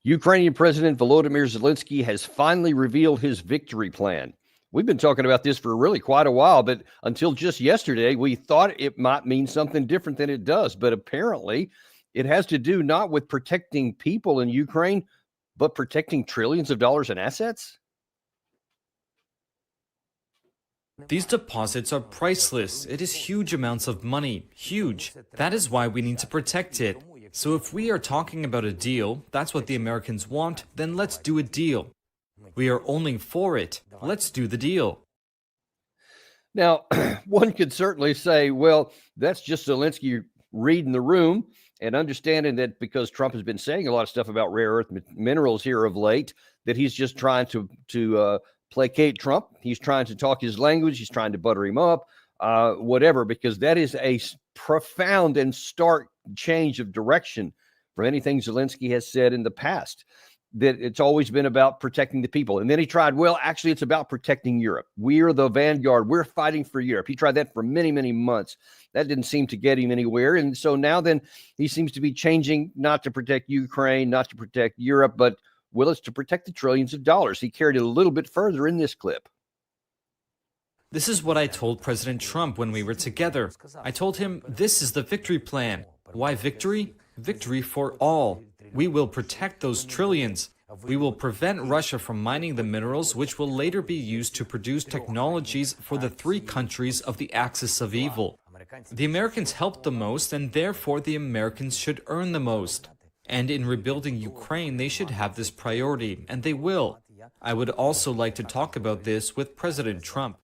Ukrainian President Volodymyr Zelensky has finally revealed his victory plan. We've been talking about this for really quite a while, but until just yesterday, we thought it might mean something different than it does. But apparently, it has to do not with protecting people in Ukraine, but protecting trillions of dollars in assets. These deposits are priceless. It is huge amounts of money. Huge. That is why we need to protect it. So if we are talking about a deal, that's what the Americans want, then let's do a deal. We are only for it. Let's do the deal. Now, one could certainly say, well, that's just Zelensky reading the room and understanding that because Trump has been saying a lot of stuff about rare earth minerals here of late, that he's just trying to placate Trump. He's trying to talk his language. He's trying to butter him up, whatever, because that is a profound and stark change of direction from anything Zelensky has said in the past, that it's always been about protecting the people. And then he tried, well, actually, it's about protecting Europe. We're the vanguard. We're fighting for Europe. He tried that for many, many months. That didn't seem to get him anywhere. And so now then he seems to be changing, not to protect Ukraine, not to protect Europe, but well, it's to protect the trillions of dollars. He carried it a little bit further in this clip. This is what I told President Trump when we were together. I told him, this is the victory plan. Why victory? Victory for all. We will protect those trillions. We will prevent Russia from mining the minerals, which will later be used to produce technologies for the three countries of the axis of evil. The Americans helped the most, and therefore the Americans should earn the most. And in rebuilding Ukraine, they should have this priority, and they will. I would also like to talk about this with President Trump.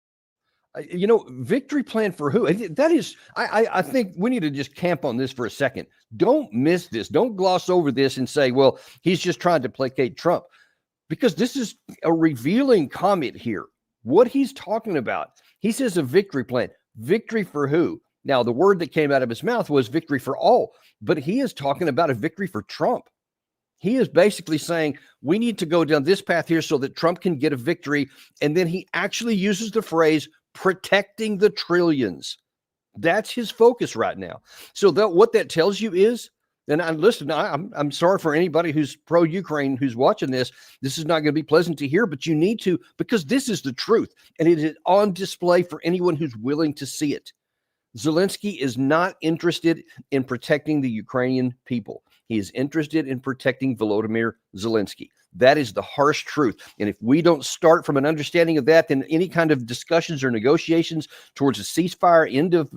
Victory plan for who? That is, I think we need to just camp on this for a second. Don't miss this. Don't gloss over this and say, well, he's just trying to placate Trump, because this is a revealing comment here. What he's talking about, he says a victory plan. Victory for who? Now, the word that came out of his mouth was victory for all, but he is talking about a victory for Trump. He is basically saying we need to go down this path here so that Trump can get a victory. And then he actually uses the phrase protecting the trillions. That's his focus right now. So what that tells you is, and I'm sorry for anybody who's pro-Ukraine who's watching this. This is not going to be pleasant to hear, but you need to, because this is the truth. And it is on display for anyone who's willing to see it. Zelensky is not interested in protecting the Ukrainian people. He is interested in protecting Volodymyr Zelensky. That is the harsh truth. And if we don't start from an understanding of that, then any kind of discussions or negotiations towards a ceasefire, end of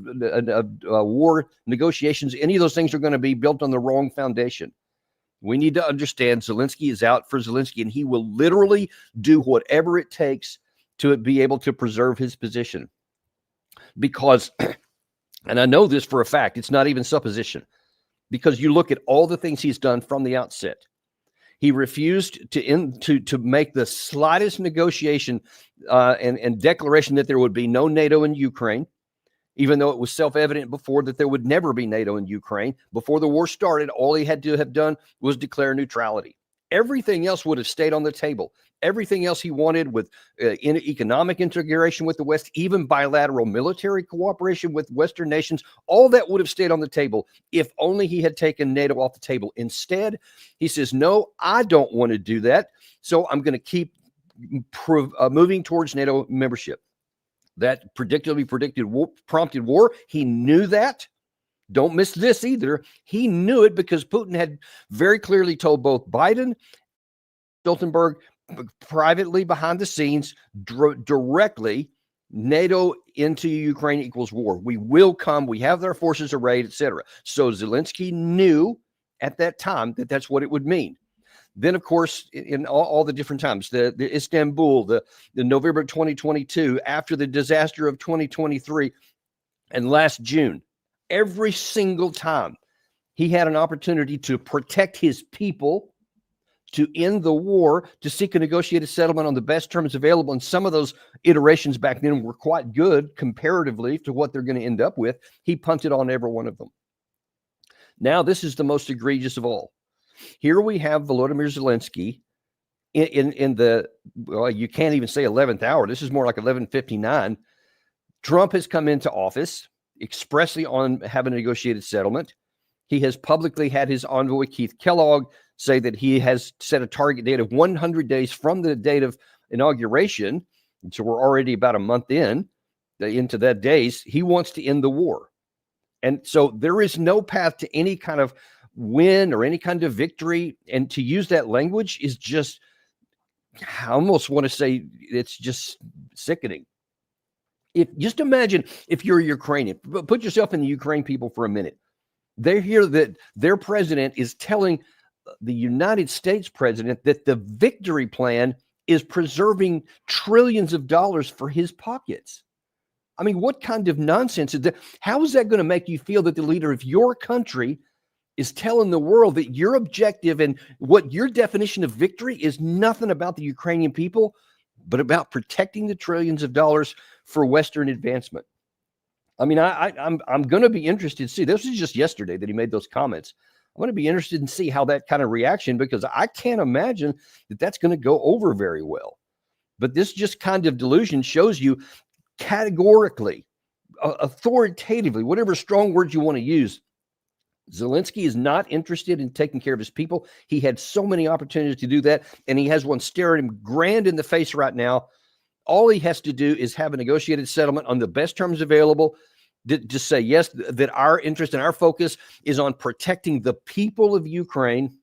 war negotiations, any of those things are going to be built on the wrong foundation. We need to understand Zelensky is out for Zelensky, and he will literally do whatever it takes to be able to preserve his position. Because, and I know this for a fact, it's not even supposition, because you look at all the things he's done from the outset. He refused to make the slightest negotiation and declaration that there would be no NATO in Ukraine, even though it was self-evident before that there would never be NATO in Ukraine. Before the war started, all he had to have done was declare neutrality. Everything else would have stayed on the table. Everything else he wanted with economic integration with the West, even bilateral military cooperation with Western nations, all that would have stayed on the table if only he had taken NATO off the table. Instead, he says, no, I don't want to do that. So I'm going to keep moving towards NATO membership. That prompted war. He knew that. Don't miss this either. He knew it because Putin had very clearly told both Biden and Stoltenberg privately behind the scenes, directly, NATO into Ukraine equals war. We will come. We have their forces arrayed, etc. So Zelensky knew at that time that that's what it would mean. Then, of course, in all the different times, the Istanbul, the November 2022, after the disaster of 2023, and last June, every single time he had an opportunity to protect his people, to end the war, to seek a negotiated settlement on the best terms available. And some of those iterations back then were quite good comparatively to what they're going to end up with. He punted on every one of them. Now, this is the most egregious of all. Here we have Volodymyr Zelensky in the, well, you can't even say 11th hour. This is more like 11:59. Trump has come into office expressly on having a negotiated settlement. He has publicly had his envoy, Keith Kellogg, say that he has set a target date of 100 days from the date of inauguration. And so we're already about a month into that days. He wants to end the war. And so there is no path to any kind of win or any kind of victory. And to use that language is just, I almost want to say it's just sickening. Just imagine if you're Ukrainian, put yourself in the Ukraine people for a minute. They hear that their president is telling the United States president that the victory plan is preserving trillions of dollars for his pockets. I mean, what kind of nonsense is that? How is that going to make you feel that the leader of your country is telling the world that your objective and what your definition of victory is nothing about the Ukrainian people, but about protecting the trillions of dollars for Western advancement? I mean, I'm going to be interested to see. This was just yesterday that he made those comments. I'm going to be interested in see how that kind of reaction, because I can't imagine that that's going to go over very well. But this just kind of delusion shows you categorically, authoritatively, whatever strong words you want to use, Zelensky is not interested in taking care of his people. He had so many opportunities to do that, and he has one staring him grand in the face right now. All he has to do is have a negotiated settlement on the best terms available. Just say, yes, that our interest and our focus is on protecting the people of Ukraine,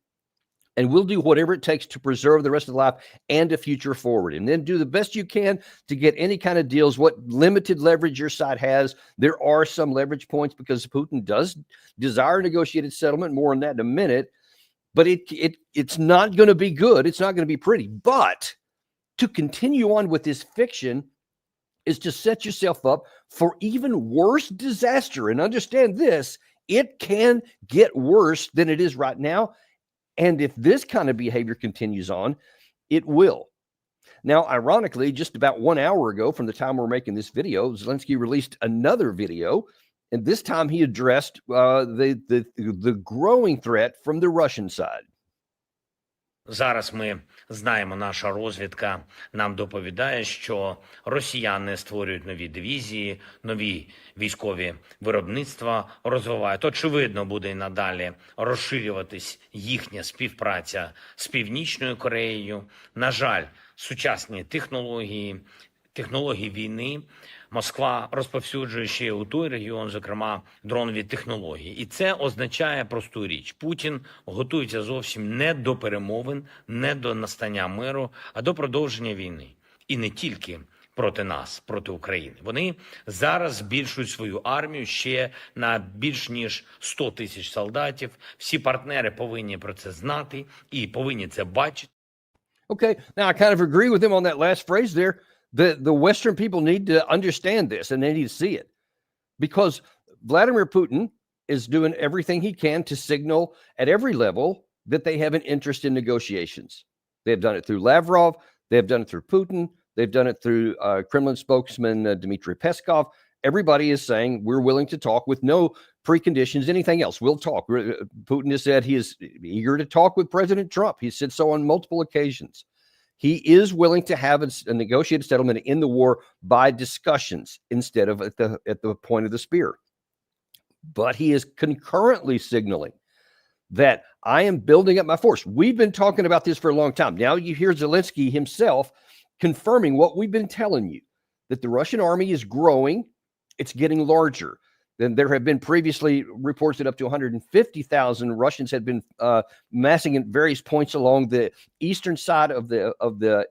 and we'll do whatever it takes to preserve the rest of life and a future forward. And then do the best you can to get any kind of deals, what limited leverage your side has. There are some leverage points because Putin does desire negotiated settlement. More on that in a minute. But it's not going to be good. It's not going to be pretty. But to continue on with this fiction is to set yourself up for even worse disaster. And understand this, it can get worse than it is right now. And if this kind of behavior continues on, it will. Now, ironically, just about 1 hour ago from the time we're making this video, Zelensky released another video, and this time he addressed the growing threat from the Russian side. Зараз ми знаємо, наша розвідка нам доповідає, що росіяни створюють нові дивізії, нові військові виробництва розвивають. Очевидно, буде і надалі розширюватись їхня співпраця з Північною Кореєю. На жаль, сучасні технології війни Москва розповсюджує ще у той регіон, зокрема, дронові технології. І це означає просту річ. Путін готується зовсім не до перемовин, не до настання миру, а до продовження війни. І не тільки проти нас, проти України. Вони зараз збільшують свою армію ще на більш ніж 100 тисяч солдатів. Всі партнери повинні про це знати і повинні це бачити. Okay, now I kind of agree with him on that last phrase there. The Western people need to understand this, and they need to see it, because Vladimir Putin is doing everything he can to signal at every level that they have an interest in negotiations. They have done it through Lavrov. They have done it through Putin. They've done it through Kremlin spokesman Dmitry Peskov. Everybody is saying we're willing to talk with no preconditions, anything else. We'll talk. Putin has said he is eager to talk with President Trump. He said so on multiple occasions. He is willing to have a negotiated settlement in the war by discussions instead of at the point of the spear. But he is concurrently signaling that I am building up my force. We've been talking about this for a long time. Now you hear Zelensky himself confirming what we've been telling you, that the Russian army is growing. It's getting larger. Then there have been previously reports that up to 150,000 Russians had been massing at various points along the eastern side of the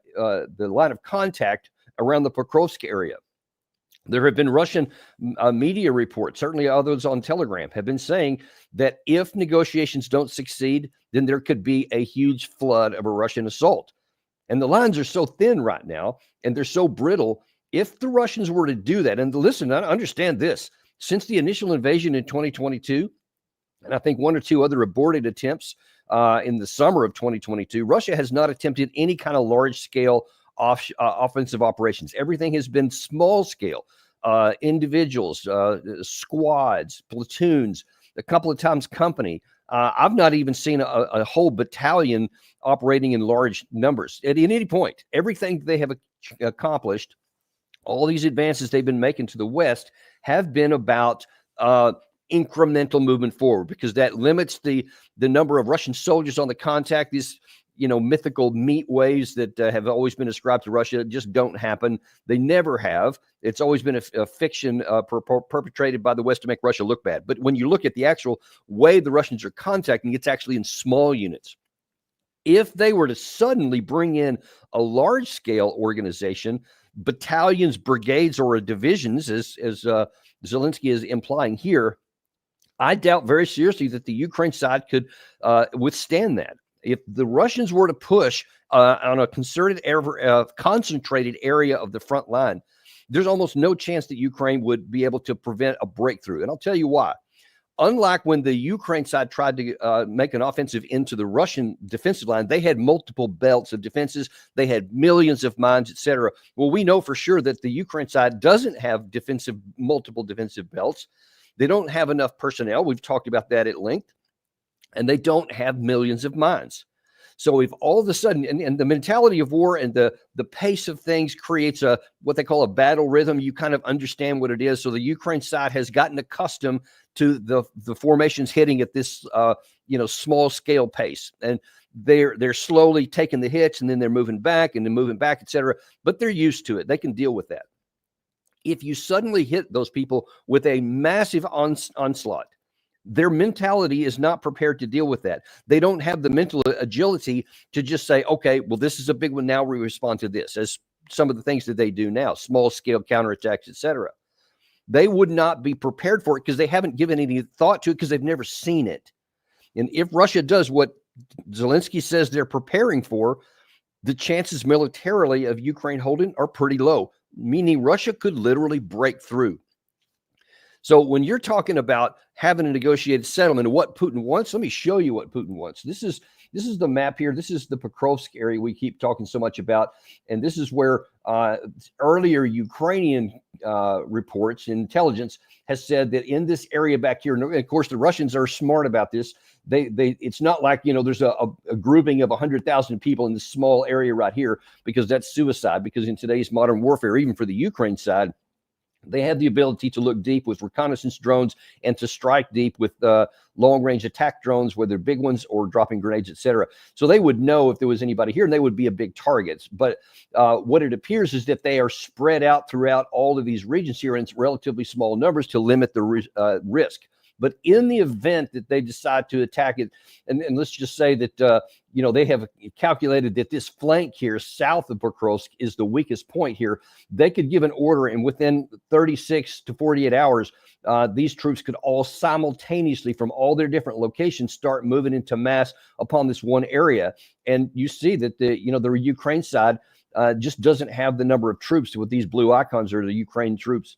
line of contact around the Pokrovsk area. There have been Russian media reports, certainly others on Telegram, have been saying that if negotiations don't succeed, then there could be a huge flood of a Russian assault. And the lines are so thin right now, and they're so brittle. If the Russians were to do that, and listen, I understand this. Since the initial invasion in 2022, and I think one or two other aborted attempts in the summer of 2022, Russia has not attempted any kind of large-scale offensive operations. Everything has been small-scale, individuals, squads, platoons, a couple of times company. I've not even seen a whole battalion operating in large numbers at any point. Everything they have accomplished, all these advances they've been making to the West, have been about incremental movement forward, because that limits the number of Russian soldiers on the contact. These mythical meat waves that have always been ascribed to Russia just don't happen. They never have. It's always been a fiction perpetrated by the West to make Russia look bad. But when you look at the actual way the Russians are contacting, it's actually in small units. If they were to suddenly bring in a large-scale organization, battalions, brigades, or divisions, as Zelensky is implying here, I doubt very seriously that the Ukraine side could withstand that. If the Russians were to push on a concentrated area of the front line, there's almost no chance that Ukraine would be able to prevent a breakthrough. And I'll tell you why. Unlike when the Ukraine side tried to make an offensive into the Russian defensive line, they had multiple belts of defenses. They had millions of mines, etc. Well, we know for sure that the Ukraine side doesn't have multiple defensive belts. They don't have enough personnel. We've talked about that at length. And they don't have millions of mines. So if all of a sudden, and the mentality of war and the pace of things creates what they call a battle rhythm, you kind of understand what it is. So the Ukraine side has gotten accustomed to the formations hitting at this small scale pace, and they're slowly taking the hits, and then they're moving back and then moving back, etc. But they're used to it. They can deal with that. If you suddenly hit those people with a massive onslaught, their mentality is not prepared to deal with that. They don't have the mental agility to just say, okay, well, this is a big one. Now we respond to this, as some of the things that they do now, small scale counterattacks, etc. They would not be prepared for it because they haven't given any thought to it, because they've never seen it. And if Russia does what Zelensky says they're preparing for, the chances militarily of Ukraine holding are pretty low, meaning Russia could literally break through. So when you're talking about having a negotiated settlement and what Putin wants, let me show you what Putin wants. This is the map here. This is the Pokrovsk area we keep talking so much about. And this is where earlier Ukrainian reports, intelligence, has said that in this area back here, and of course the Russians are smart about this. It's not like, there's a grouping of 100,000 people in this small area right here, because that's suicide. Because in today's modern warfare, even for the Ukraine side, they have the ability to look deep with reconnaissance drones and to strike deep with long-range attack drones, whether big ones or dropping grenades, etc. So they would know if there was anybody here, and they would be a big target. But what it appears is that they are spread out throughout all of these regions here in relatively small numbers to limit the risk. But in the event that they decide to attack it, and let's just say that they have calculated that this flank here south of Pokrovsk is the weakest point here, they could give an order, and within 36 to 48 hours, these troops could all simultaneously from all their different locations start moving into mass upon this one area. And you see that the Ukraine side just doesn't have the number of troops. With these blue icons are the Ukraine troops.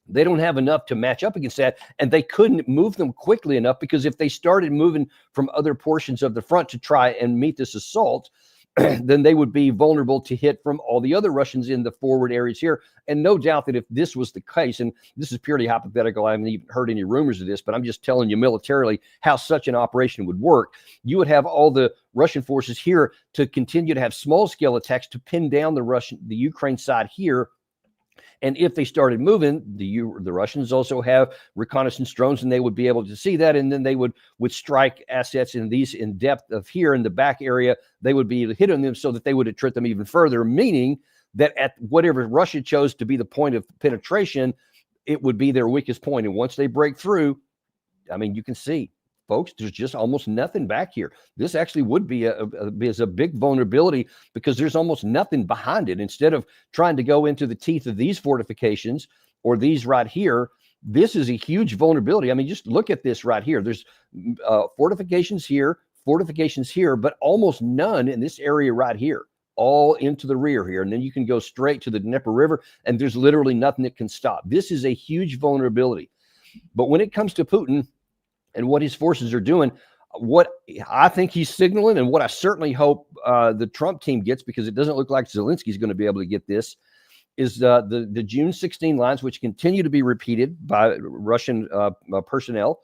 They don't have enough to match up against that, and they couldn't move them quickly enough, because if they started moving from other portions of the front to try and meet this assault, then they would be vulnerable to hit from all the other Russians in the forward areas here. And no doubt that if this was the case, and this is purely hypothetical, I haven't even heard any rumors of this, but I'm just telling you militarily how such an operation would work. You would have all the Russian forces here to continue to have small-scale attacks to pin down the Ukraine side here. And if they started moving, the Russians also have reconnaissance drones, and they would be able to see that. And then they would strike assets in depth of here in the back area. They would be hitting them so that they would attrit them even further, meaning that at whatever Russia chose to be the point of penetration, it would be their weakest point. And once they break through, I mean, you can see, folks, there's just almost nothing back here. This actually would be a big vulnerability, because there's almost nothing behind it. Instead of trying to go into the teeth of these fortifications or these right here, this is a huge vulnerability. I mean, just look at this right here. There's fortifications here, but almost none in this area right here, all into the rear here. And then you can go straight to the Dnieper River, and there's literally nothing that can stop. This is a huge vulnerability. But when it comes to Putin and what his forces are doing, what I think he's signaling, and what I certainly hope the Trump team gets, because it doesn't look like Zelensky's going to be able to get this, is the June 16 lines, which continue to be repeated by Russian personnel,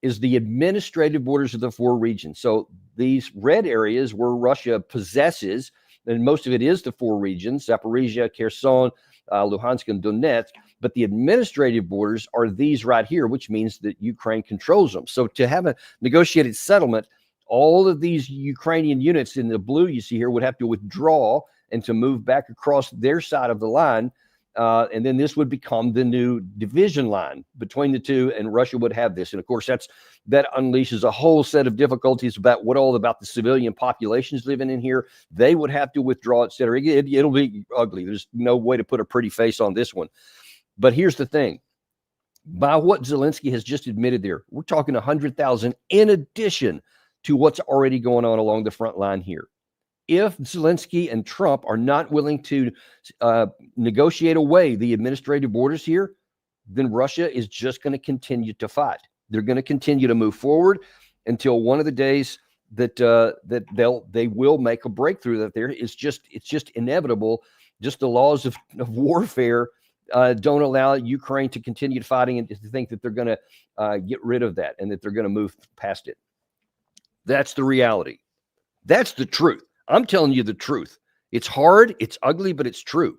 is the administrative borders of the four regions. So these red areas where Russia possesses, and most of it is the four regions, Zaporizhia, Kherson, Luhansk and Donetsk, but the administrative borders are these right here, which means that Ukraine controls them. So to have a negotiated settlement, all of these Ukrainian units in the blue you see here would have to withdraw and to move back across their side of the line. And then this would become the new division line between the two, and Russia would have this. And of course, that unleashes a whole set of difficulties about what all about the civilian populations living in here. They would have to withdraw, et cetera. It'll be ugly. There's no way to put a pretty face on this one. But here's the thing. By what Zelensky has just admitted there, we're talking 100,000 in addition to what's already going on along the front line here. If Zelensky and Trump are not willing to negotiate away the administrative borders here, then Russia is just going to continue to fight. They're going to continue to move forward until one of the days that they will make a breakthrough. That it's just inevitable. Just the laws of warfare don't allow Ukraine to continue fighting and to think that they're going to get rid of that and that they're going to move past it. That's the reality. That's the truth. I'm telling you the truth. It's hard, it's ugly, but it's true.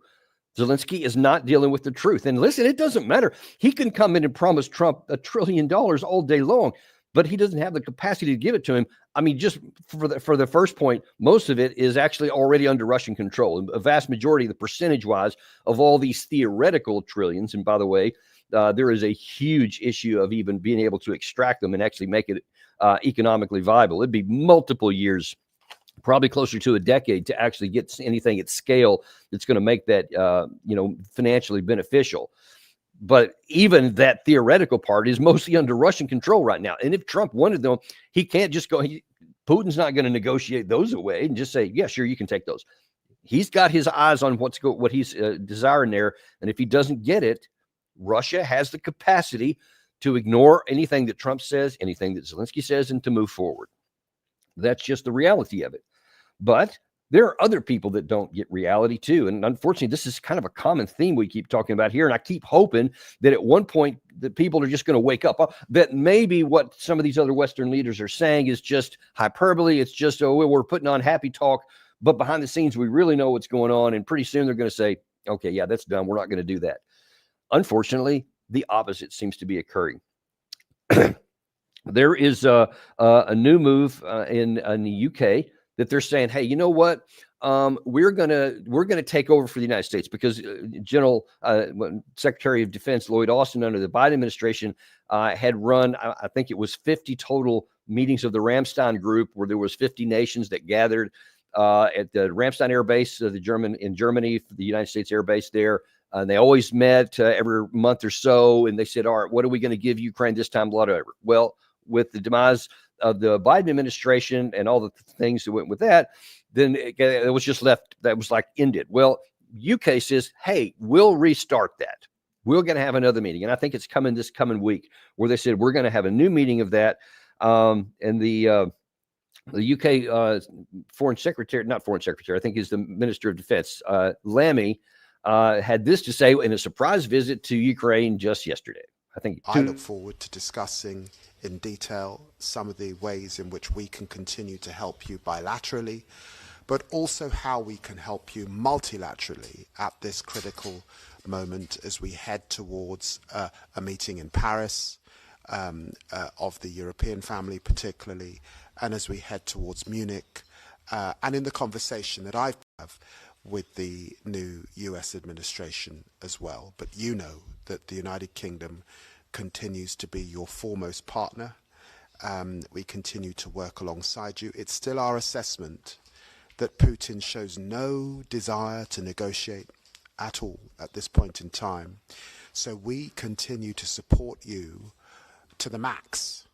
Zelensky is not dealing with the truth. And listen, it doesn't matter. He can come in and promise Trump $1 trillion all day long, but he doesn't have the capacity to give it to him. I mean, just for the first point, most of it is actually already under Russian control. A vast majority, the percentage-wise, of all these theoretical trillions, and by the way, there is a huge issue of even being able to extract them and actually make it economically viable. It'd be multiple years, probably closer to a decade, to actually get anything at scale that's going to make that, financially beneficial. But even that theoretical part is mostly under Russian control right now. And if Trump wanted them, he can't just go. Putin's not going to negotiate those away and just say, yeah, sure, you can take those. He's got his eyes on what he's desiring there. And if he doesn't get it, Russia has the capacity to ignore anything that Trump says, anything that Zelensky says, and to move forward. That's just the reality of it. But there are other people that don't get reality too. And unfortunately, this is kind of a common theme we keep talking about here. And I keep hoping that at one point that people are just going to wake up, that maybe what some of these other Western leaders are saying is just hyperbole. It's just, we're putting on happy talk, but behind the scenes, we really know what's going on. And pretty soon they're going to say, okay, yeah, that's done. We're not going to do that. Unfortunately, the opposite seems to be occurring. There is a new move in the UK that they're saying, hey, you know what? We're gonna take over for the United States, because Secretary of Defense Lloyd Austin under the Biden administration had run, I think it was 50 total meetings of the Ramstein group, where there was 50 nations that gathered at the Ramstein Air Base, in Germany, the United States Air Base there. And they always met every month or so, and they said, all right, what are we going to give Ukraine this time? Whatever. Well, with the demise of the Biden administration and all the things that went with that, then it was just left. That was like ended. Well, UK says, hey, we'll restart that. We're going to have another meeting. And I think it's coming this coming week, where they said we're going to have a new meeting of that. And the UK foreign secretary, I think is the Minister of Defense, Lammy, had this to say in a surprise visit to Ukraine just yesterday. I look forward to discussing in detail some of the ways in which we can continue to help you bilaterally, but also how we can help you multilaterally at this critical moment as we head towards a meeting in Paris of the European family particularly, and as we head towards Munich, and in the conversation that I have with the new US administration as well. But you know that the United Kingdom continues to be your foremost partner. We continue to work alongside you. It's still our assessment that Putin shows no desire to negotiate at all at this point in time. So we continue to support you to the max.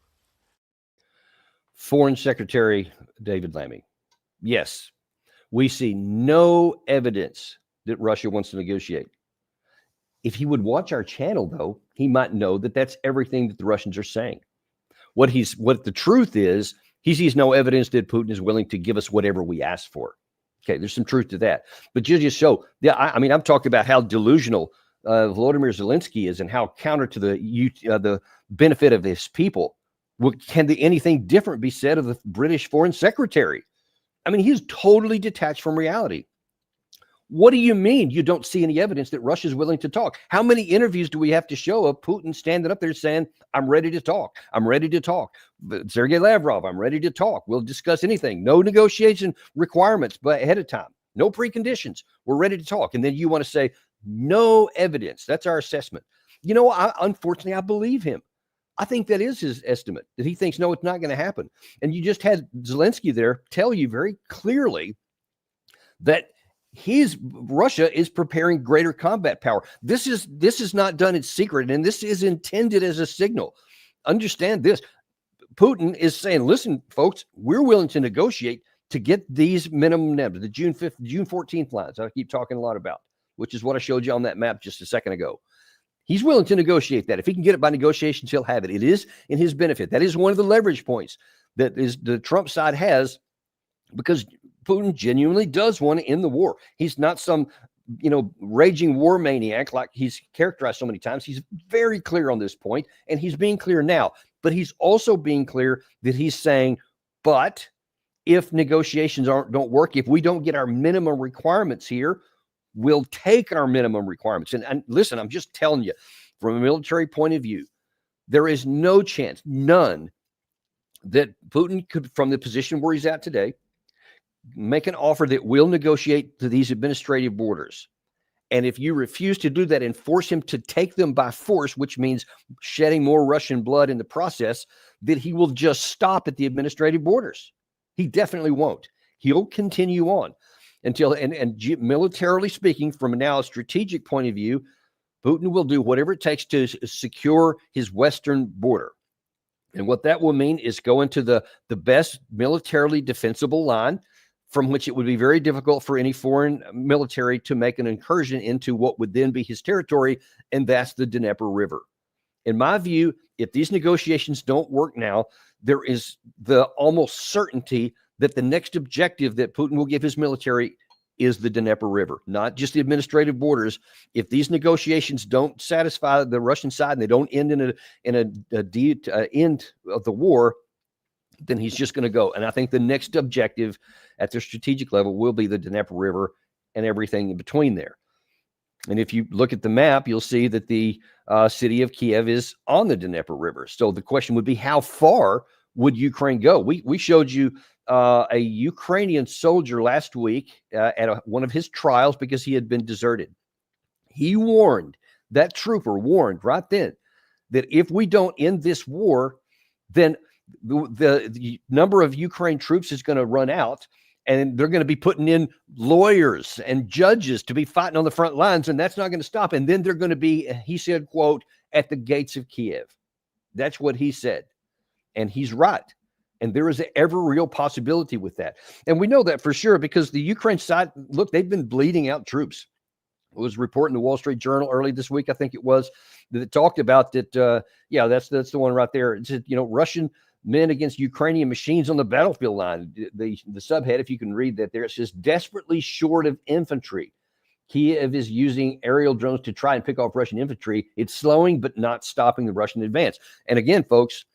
Foreign Secretary David Lammy. Yes, we see no evidence that Russia wants to negotiate. If he would watch our channel, though, he might know that that's everything that the Russians are saying. What the truth is, he sees no evidence that Putin is willing to give us whatever we ask for. Okay, there's some truth to that. But you just show, I mean, I'm talking about how delusional Volodymyr Zelensky is and how counter to the benefit of his people. Can anything different be said of the British Foreign Secretary? I mean, he's totally detached from reality. What do you mean you don't see any evidence that Russia's willing to talk? How many interviews do we have to show of Putin standing up there saying, I'm ready to talk. I'm ready to talk. Sergei Lavrov, I'm ready to talk. We'll discuss anything. No negotiation requirements, but ahead of time. No preconditions. We're ready to talk. And then you want to say, no evidence. That's our assessment. You know, unfortunately, I believe him. I think that is his estimate, that he thinks, no, it's not going to happen. And you just had Zelensky there tell you very clearly that Russia is preparing greater combat power. This is not done in secret, and this is intended as a signal. Understand this. Putin is saying, listen, folks, we're willing to negotiate to get these minimum numbers, the June 5th, June 14th lines I keep talking a lot about, which is what I showed you on that map just a second ago. He's willing to negotiate that. If he can get it by negotiations, he'll have it. It is in his benefit. That is one of the leverage points that is the Trump side has, because Putin genuinely does want to end the war. He's not some, raging war maniac like he's characterized so many times. He's very clear on this point, and he's being clear now. But he's also being clear that he's saying, but if negotiations don't work, if we don't get our minimum requirements here, we'll take our minimum requirements. And listen, I'm just telling you, from a military point of view, there is no chance, none, that Putin could, from the position where he's at today, make an offer that will negotiate to these administrative borders. And if you refuse to do that and force him to take them by force, which means shedding more Russian blood in the process, that he will just stop at the administrative borders. He definitely won't. He'll continue on until, and militarily speaking, from now a strategic point of view, Putin will do whatever it takes to secure his western border. And what that will mean is go into the best militarily defensible line, from which it would be very difficult for any foreign military to make an incursion into what would then be his territory, and that's the Dnieper River. In my view, if these negotiations don't work now, there is the almost certainty that the next objective that Putin will give his military is the Dnieper River, not just the administrative borders. If these negotiations don't satisfy the Russian side and they don't end in an end of the war, then he's just going to go. And I think the next objective at the strategic level will be the Dnieper River and everything in between there. And if you look at the map, you'll see that the city of Kiev is on the Dnieper River. So the question would be, how far would Ukraine go? We showed you a Ukrainian soldier last week at one of his trials because he had been deserted. He warned, that trooper warned right then, that if we don't end this war, then the number of Ukraine troops is going to run out, and they're going to be putting in lawyers and judges to be fighting on the front lines, and that's not going to stop. And then they're going to be, he said, quote, at the gates of Kiev. That's what he said. And he's right. And there is an ever real possibility with that. And we know that for sure because the Ukraine side, look, they've been bleeding out troops. It was reporting the Wall Street Journal early this week, I think it was, that it talked about that. Yeah, that's the one right there. It said, Russian men against Ukrainian machines on the battlefield line. The subhead, if you can read that there, it says, desperately short of infantry. Kiev is using aerial drones to try and pick off Russian infantry. It's slowing, but not stopping the Russian advance. And again, folks,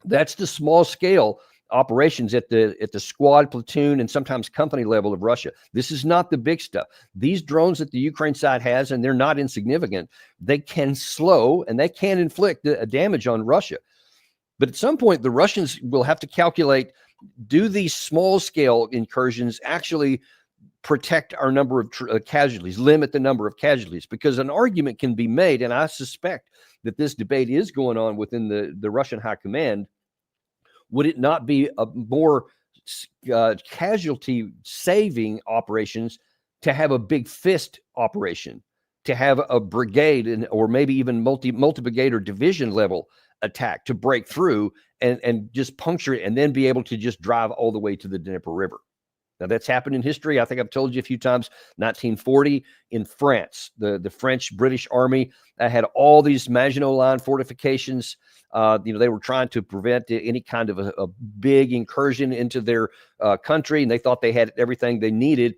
that's the small scale operations at the squad, platoon, and sometimes company level of Russia. This is not the big stuff. These drones that the Ukraine side has, and they're not insignificant, they can slow and they can inflict a damage on Russia. But at some point, the Russians will have to calculate, do these small scale incursions actually protect our number of casualties, limit the number of casualties? Because an argument can be made, and I suspect that this debate is going on within the Russian high command. Would it not be a more casualty saving operations to have a big fist operation, to have a brigade or maybe even multi-brigade or division level attack to break through and just puncture it and then be able to just drive all the way to the Dnieper River? Now, that's happened in history. I think I've told you a few times, 1940 in France, the French-British Army had all these Maginot Line fortifications. They were trying to prevent any kind of a big incursion into their country, and they thought they had everything they needed.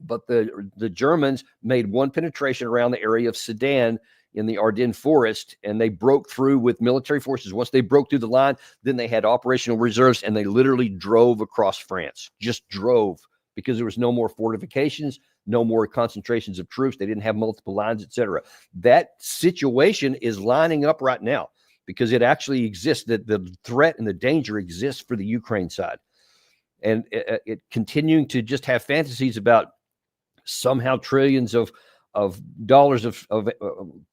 But the Germans made one penetration around the area of Sedan in the Ardennes forest, and they broke through with military forces. Once they broke through the line, then they had operational reserves, and they literally drove across France, just drove, because there was no more fortifications, no more concentrations of troops. They didn't have multiple lines, etc. That situation is lining up right now because it actually exists, that the threat and the danger exists for the Ukraine side. And it continuing to just have fantasies about somehow trillions of dollars of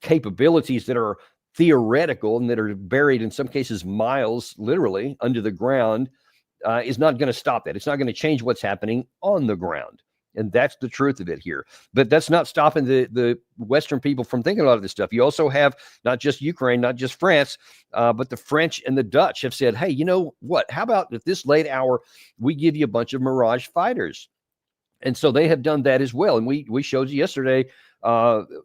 capabilities that are theoretical and that are buried in some cases miles literally under the ground is not going to stop that. It's not going to change what's happening on the ground. And that's the truth of it here. But that's not stopping the Western people from thinking a lot of this stuff. You also have not just Ukraine, not just France, but the French and the Dutch have said, hey, you know what? How about at this late hour, we give you a bunch of Mirage fighters? And so they have done that as well. And we showed you yesterday,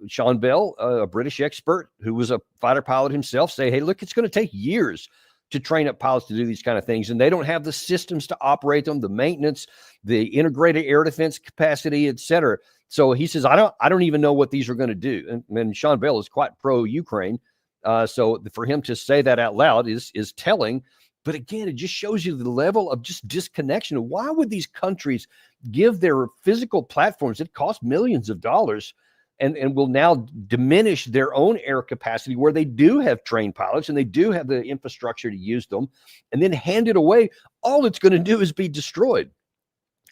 Sean Bell, a British expert who was a fighter pilot himself, say, hey, look, it's going to take years to train up pilots to do these kind of things. And they don't have the systems to operate them, the maintenance, the integrated air defense capacity, et cetera. So he says, I don't even know what these are going to do. And Sean Bell is quite pro-Ukraine. So for him to say that out loud is telling. But again, it just shows you the level of just disconnection. Why would these countries give their physical platforms that cost millions of dollars and will now diminish their own air capacity where they do have trained pilots and they do have the infrastructure to use them, and then hand it away? All it's going to do is be destroyed.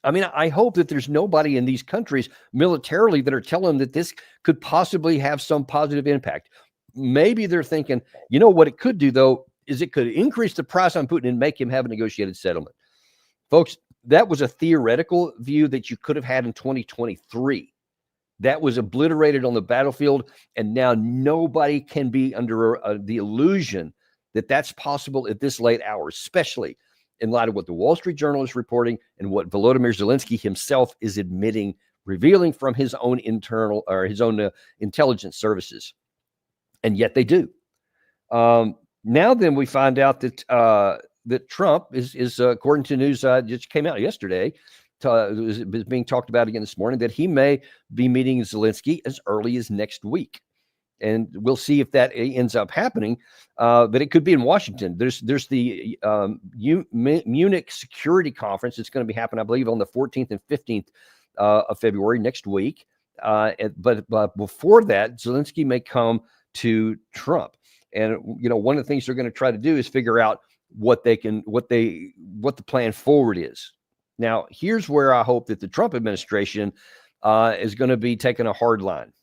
I mean, I hope that there's nobody in these countries militarily that are telling them that this could possibly have some positive impact. Maybe they're thinking, you know what it could do, though, is it could increase the price on Putin and make him have a negotiated settlement. Folks, that was a theoretical view that you could have had in 2023. That was obliterated on the battlefield, and now nobody can be under the illusion that that's possible at this late hour, especially in light of what the Wall Street Journal is reporting and what Volodymyr Zelensky himself is admitting, revealing from his own internal or his own intelligence services. And yet they do. Now then we find out that that Trump is according to news just came out yesterday, is being talked about again this morning, that he may be meeting Zelensky as early as next week. And we'll see if that ends up happening. But it could be in Washington. There's the Munich Security Conference. It's going to be happening, I believe, on the 14th and 15th of February next week. But before that, Zelensky may come to Trump. And, you know, one of the things they're going to try to do is figure out what the plan forward is. Now, here's where I hope that the Trump administration is going to be taking a hard line.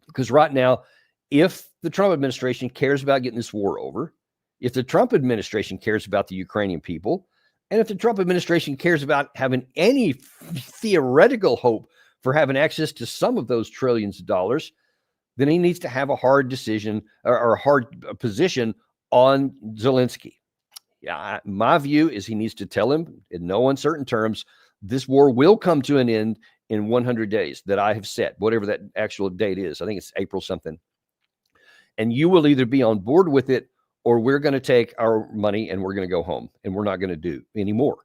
Because right now, if the Trump administration cares about getting this war over, if the Trump administration cares about the Ukrainian people, and if the Trump administration cares about having any theoretical hope for having access to some of those trillions of dollars, then he needs to have a hard decision or a hard position on Zelensky. Yeah, my view is he needs to tell him in no uncertain terms, this war will come to an end in 100 days that I have set, whatever that actual date is. I think it's April something. And you will either be on board with it, or we're going to take our money and we're going to go home and we're not going to do anymore.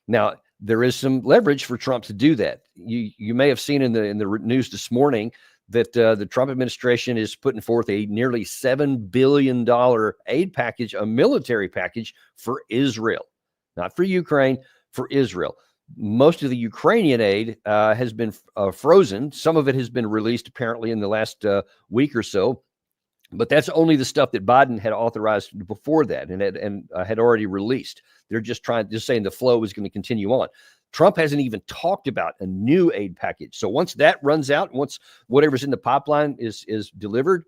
Now, there is some leverage for Trump to do that. You may have seen in the news this morning that the Trump administration is putting forth a nearly $7 billion aid package, a military package for Israel, not for Ukraine, for Israel. Most of the Ukrainian aid has been frozen. Some of it has been released apparently in the last week or so, but that's only the stuff that Biden had authorized before that and had already released. They're just saying the flow is going to continue on. Trump hasn't even talked about a new aid package. So once that runs out, once whatever's in the pipeline is delivered,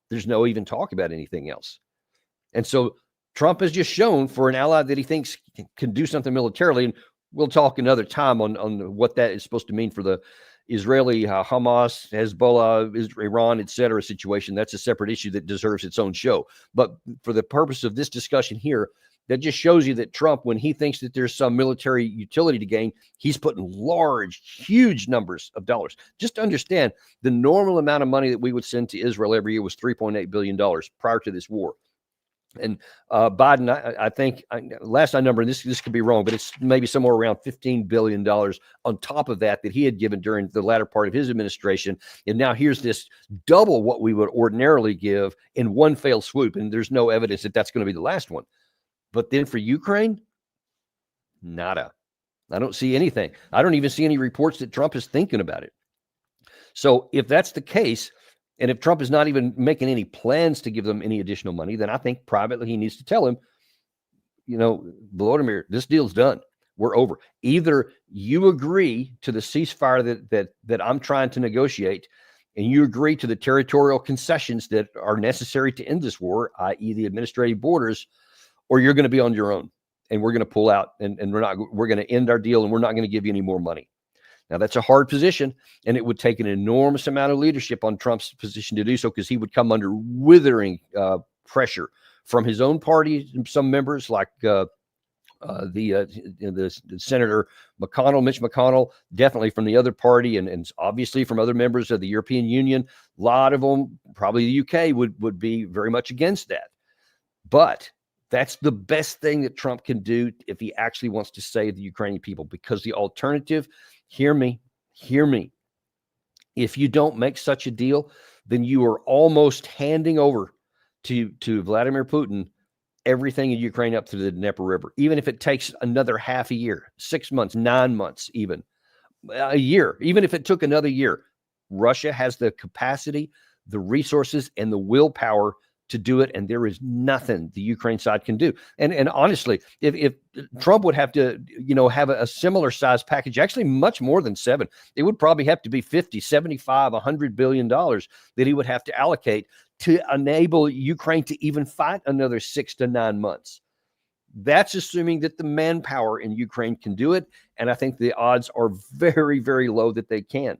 there's no even talk about anything else. And so Trump has just shown for an ally that he thinks can do something militarily, and we'll talk another time on what that is supposed to mean for the Israeli, Hamas, Hezbollah, Iran, et cetera situation. That's a separate issue that deserves its own show. But for the purpose of this discussion here, that just shows you that Trump, when he thinks that there's some military utility to gain, he's putting large, huge numbers of dollars. Just to understand, the normal amount of money that we would send to Israel every year was $3.8 billion prior to this war. And Biden, I think, last I numbered, this could be wrong, but it's maybe somewhere around $15 billion on top of that he had given during the latter part of his administration. And now here's this double what we would ordinarily give in one fell swoop. And there's no evidence that that's going to be the last one. But then for Ukraine, nada. I don't see anything. I don't even see any reports that Trump is thinking about it. So if that's the case, and if Trump is not even making any plans to give them any additional money, then I think privately he needs to tell him, Volodymyr, this deal's done. We're over. Either you agree to the ceasefire that I'm trying to negotiate, and you agree to the territorial concessions that are necessary to end this war, i.e. the administrative borders, or you're going to be on your own, and we're going to pull out, and we're going to end our deal, and we're not going to give you any more money. Now, that's a hard position, and it would take an enormous amount of leadership on Trump's position to do so, because he would come under withering pressure from his own party, some members like the Senator McConnell, Mitch McConnell, definitely from the other party, and obviously from other members of the European Union. A lot of them, probably the UK, would be very much against that. But that's the best thing that Trump can do if he actually wants to save the Ukrainian people, because the alternative, hear me, if you don't make such a deal, then you are almost handing over to Vladimir Putin everything in Ukraine up to the Dnieper River, even if it takes another half a year, 6 months, 9 months, even a year, even if it took another year. Russia has the capacity, the resources, and the willpower to do it, and there is nothing the Ukraine side can do. And honestly, if Trump would have to, have a similar size package, actually much more than 7, it would probably have to be 50, 75, $100 billion that he would have to allocate to enable Ukraine to even fight another 6 to 9 months. That's assuming that the manpower in Ukraine can do it, and I think the odds are very, very low that they can.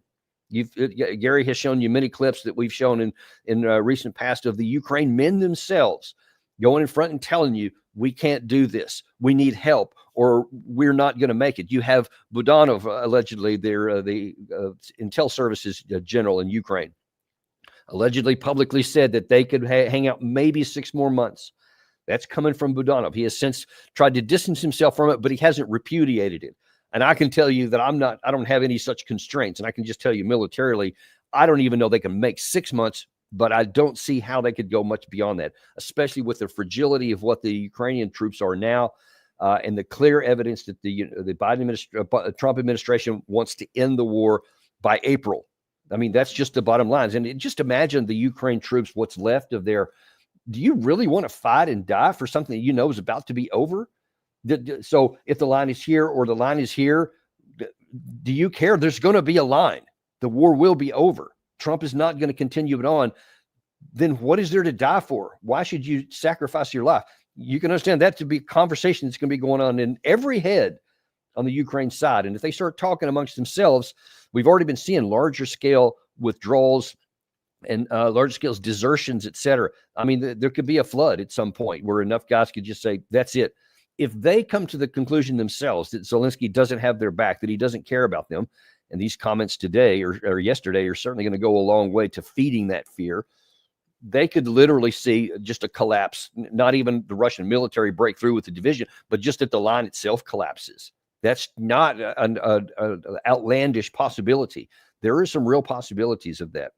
Gary has shown you many clips that we've shown in recent past of the Ukraine men themselves going in front and telling you, we can't do this, we need help, or we're not going to make it. You have Budanov, allegedly, the intel services general in Ukraine, allegedly publicly said that they could hang out maybe 6 more months. That's coming from Budanov. He has since tried to distance himself from it, but he hasn't repudiated it. And I can tell you that I don't have any such constraints. And I can just tell you militarily, I don't even know they can make 6 months, but I don't see how they could go much beyond that, especially with the fragility of what the Ukrainian troops are now, and the clear evidence that the Trump administration wants to end the war by April. I mean, that's just the bottom lines. And just imagine the Ukraine troops, what's left of their. Do you really want to fight and die for something that is about to be over? So if the line is here or the line is here, do you care? There's going to be a line. The war will be over. Trump is not going to continue it on. Then what is there to die for? Why should you sacrifice your life? You can understand that to be a conversation that's going to be going on in every head on the Ukraine side. And if they start talking amongst themselves, we've already been seeing larger scale withdrawals and large scale desertions, et cetera. I mean, there could be a flood at some point where enough guys could just say, that's it. If they come to the conclusion themselves that Zelensky doesn't have their back, that he doesn't care about them, and these comments today or yesterday are certainly going to go a long way to feeding that fear, they could literally see just a collapse, not even the Russian military breakthrough with the division, but just that the line itself collapses. That's not an outlandish possibility. There are some real possibilities of that.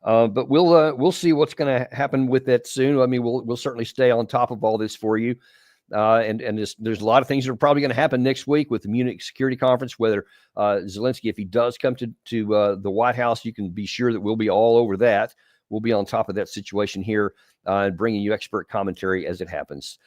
But we'll see what's going to happen with that soon. I mean, we'll certainly stay on top of all this for you. And there's a lot of things that are probably going to happen next week with the Munich Security Conference, whether Zelensky, if he does come to the White House, you can be sure that we'll be all over that. We'll be on top of that situation here and bringing you expert commentary as it happens.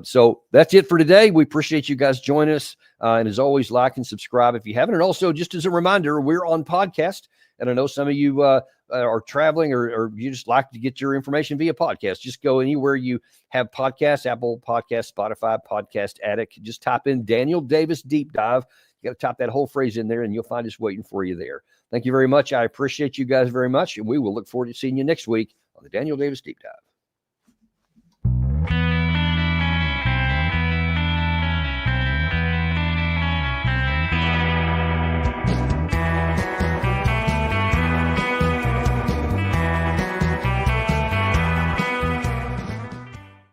So that's it for today. We appreciate you guys joining us. And as always, like and subscribe if you haven't. And also, just as a reminder, we're on podcast. And I know some of you are traveling or you just like to get your information via podcast. Just go anywhere you have podcasts, Apple Podcasts, Spotify, Podcast Addict. Just type in Daniel Davis Deep Dive. You got to type that whole phrase in there and you'll find us waiting for you there. Thank you very much. I appreciate you guys very much. And we will look forward to seeing you next week on the Daniel Davis Deep Dive.